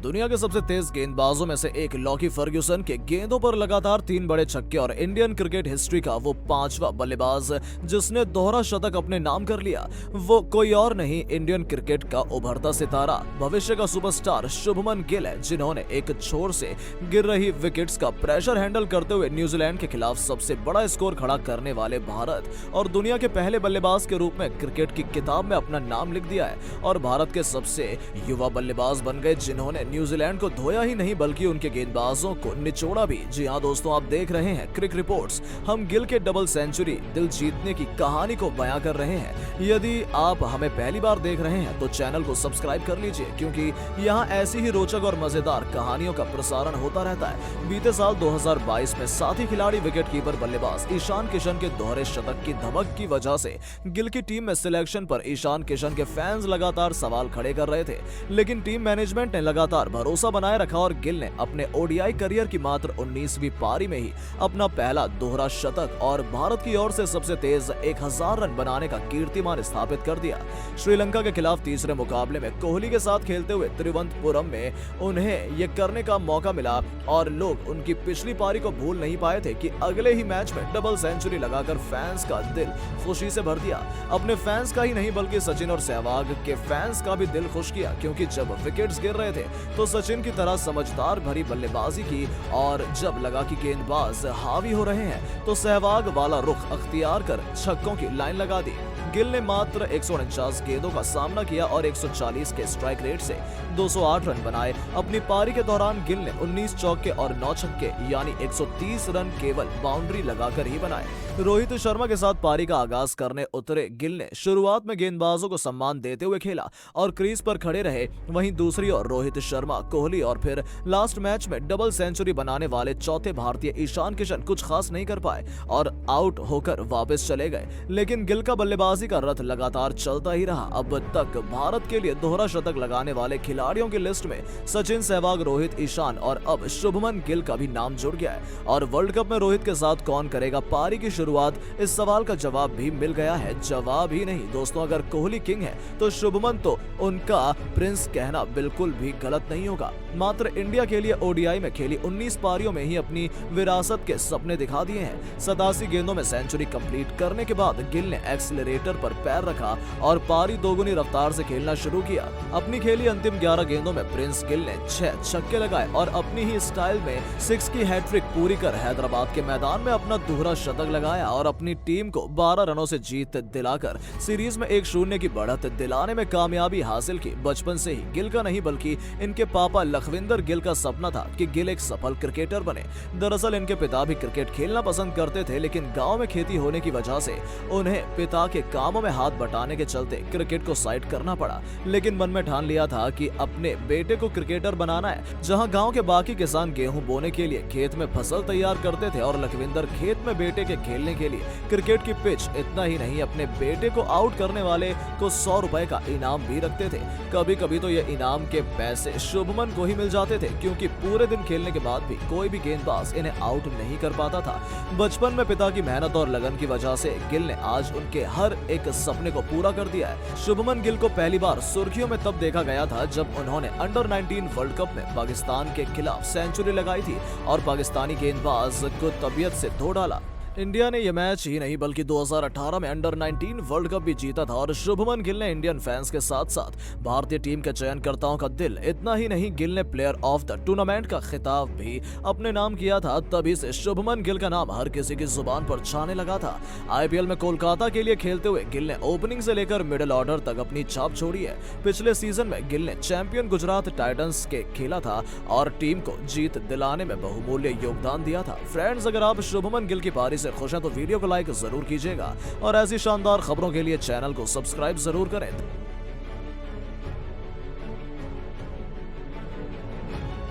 दुनिया के सबसे तेज गेंदबाजों में से एक लॉकी फर्ग्यूसन के गेंदों पर लगातार 3 बड़े छक्के और इंडियन क्रिकेट हिस्ट्री का वो 5वां बल्लेबाज जिसने दोहरा शतक अपने नाम कर लिया, वो कोई और नहीं इंडियन क्रिकेट का उभरता सितारा, भविष्य का सुपरस्टार शुभमन गिल है, जिन्होंने एक छोर से गिर रही विकेट्स का प्रेशर हैंडल करते हुए न्यूजीलैंड के खिलाफ सबसे बड़ा स्कोर खड़ा करने वाले भारत और दुनिया के पहले बल्लेबाज के रूप में क्रिकेट की किताब में अपना नाम लिख दिया है और भारत के सबसे युवा बल्लेबाज बन गए, जिन्होंने न्यूजीलैंड को धोया ही नहीं बल्कि उनके गेंदबाजों को निचोड़ा भी। जी हां दोस्तों, आप देख रहे हैं क्रिक रिपोर्ट्स। हम गिल के डबल सेंचुरी दिल जीतने की कहानी को बयां कर रहे हैं। यदि आप हमें पहली बार देख रहे हैं तो चैनल को सब्सक्राइब कर लीजिए, क्योंकि यहाँ ऐसी ही रोचक और मजेदार कहानियों का प्रसारण होता रहता है। बीते साल 2022 में साथी खिलाड़ी विकेटकीपर बल्लेबाज ईशान किशन के दोहरे शतक की धमक की वजह से गिल की टीम में सिलेक्शन पर ईशान किशन के फैंस लगातार सवाल खड़े कर रहे थे, लेकिन टीम मैनेजमेंट ने लगातार भरोसा बनाए रखा और गिल ने अपने ओडीआई करियर की मात्र 19वीं पारी में ही अपना पहला दोहरा शतक और भारत की ओर से सबसे तेज 1000 रन बनाने का कीर्तिमान स्थापित कर दिया। श्रीलंका के खिलाफ तीसरे मुकाबले में कोहली के साथ खेलते हुए तिरुवनंतपुरम में उन्हें यह करने का मौका मिला और लोग उनकी पिछली पारी को भूल नहीं पाए थे कि अगले ही मैच में डबल सेंचुरी लगाकर फैंस का दिल खुशी से भर दिया। अपने फैंस का ही नहीं बल्कि सचिन और सहवाग के फैंस का भी दिल खुश किया, क्योंकि जब विकेट्स गिर रहे थे तो सचिन की तरह समझदार भरी बल्लेबाजी की और जब लगा कि गेंदबाज हावी हो रहे हैं तो सहवाग वाला रुख अख्तियार कर छक्कों की लाइन लगा दी। गिल ने मात्र 149 गेंदों का सामना किया और 140 के स्ट्राइक रेट से 208 रन बनाए। अपनी पारी के दौरान गिल ने 19 चौके और 9 छक्के यानी 130 रन केवल बाउंड्री लगाकर ही बनाए। रोहित शर्मा के साथ पारी का आगाज करने उतरे गिल ने शुरुआत में गेंदबाजों को सम्मान देते हुए खेला और क्रीज पर खड़े रहे। वहीं दूसरी ओर रोहित शर्मा, कोहली और फिर लास्ट मैच में डबल सेंचुरी बनाने वाले चौथे भारतीय ईशान किशन कुछ खास नहीं कर पाए और आउट होकर वापस चले गए। लेकिन गिल का बल्लेबाजी का रथ लगातार चलता ही रहा। अब तक भारत के लिए दोहरा शतक लगाने वाले खिलाड़ियों की लिस्ट में सचिन, सहवाग, रोहित, ईशान और अब शुभमन गिल का भी नाम जुड़ गया है। और वर्ल्ड कप में रोहित के साथ कौन करेगा पारी की शुरुआत, इस सवाल का जवाब भी मिल गया है। जवाब ही नहीं दोस्तों, अगर कोहली किंग है तो शुभमन तो उनका प्रिंस कहना बिल्कुल भी गलत नहीं होगा। मात्र इंडिया के लिए ओडीआई में खेली 19 पारियों में ही अपनी विरासत के सपने दिखा दिए हैं। 87 गेंदों में सेंचुरी कंप्लीट करने के बाद गिल ने एक्सीलरेटर पर पैर रखा और पारी दोगुनी रफ्तार से खेलना शुरू किया। अपनी खेली अंतिम 11 गेंदों में प्रिंस गिल ने 6 छक्के लगाए और अपनी ही स्टाइल में 6 की हैट्रिक पूरी कर हैदराबाद के मैदान में अपना दोहरा शतक लगाया और अपनी टीम को 12 रनों से जीत दिलाकर सीरीज में 1-0 की बढ़त दिलाने में कामयाबी हासिल की। बचपन से ही गिल का नहीं बल्कि इनके पापा लखविंदर गिल का सपना था कि गिल एक सफल क्रिकेटर बने। दरअसल इनके पिता भी क्रिकेट खेलना पसंद करते थे, लेकिन गांव में खेती होने की वजह से उन्हें पिता के कामों में हाथ बटाने के चलते क्रिकेट को साइड करना पड़ा। लेकिन मन में ठान लिया था कि अपने बेटे को क्रिकेटर बनाना है। जहां गांव के बाकी किसान गेहूं बोने के लिए खेत में फसल तैयार करते थे और लखविंदर खेत में बेटे के खेलने के लिए क्रिकेट की पिच, इतना ही नहीं अपने बेटे को आउट करने वाले को 100 रुपए का इनाम भी रखते थे। कभी कभी तो ये इनाम के पैसे शुभमन को ही मिल जाते थे, क्योंकि पूरे दिन खेलने के बाद भी कोई भी गेंदबाज इन्हें आउट नहीं कर पाता था। बचपन में पिता की मेहनत और लगन की वजह से गिल ने आज उनके हर एक सपने को पूरा कर दिया है। शुभमन गिल को पहली बार सुर्खियों में तब देखा गया था जब उन्होंने अंडर 19 वर्ल्ड कप में पाकिस्तान के खिलाफ सेंचुरी लगाई थी और पाकिस्तानी गेंदबाज को तबीयत से धो डाला। इंडिया ने यह मैच ही नहीं बल्कि 2018 में अंडर 19 वर्ल्ड कप भी जीता था और शुभमन गिल ने इंडियन फैंस के साथ साथ भारतीय टीम के चयनकर्ताओं का दिल, इतना ही नहीं गिल ने प्लेयर ऑफ द टूर्नामेंट का खिताब भी अपने नाम किया था। तभी से शुभमन गिल का नाम हर किसी की जुबान पर छाने लगा था। आईपीएल में कोलकाता के लिए खेलते हुए गिल ने ओपनिंग से लेकर मिडिल ऑर्डर तक अपनी छाप छोड़ी है। पिछले सीजन में गिल ने चैंपियन गुजरात टाइटंस के खेला था और टीम को जीत दिलाने में बहुमूल्य योगदान दिया था। फ्रेंड्स, अगर आप शुभमन गिल की पारी से खुश हैं तो वीडियो को लाइक जरूर कीजिएगा और ऐसी शानदार खबरों के लिए चैनल को सब्सक्राइब जरूर करें।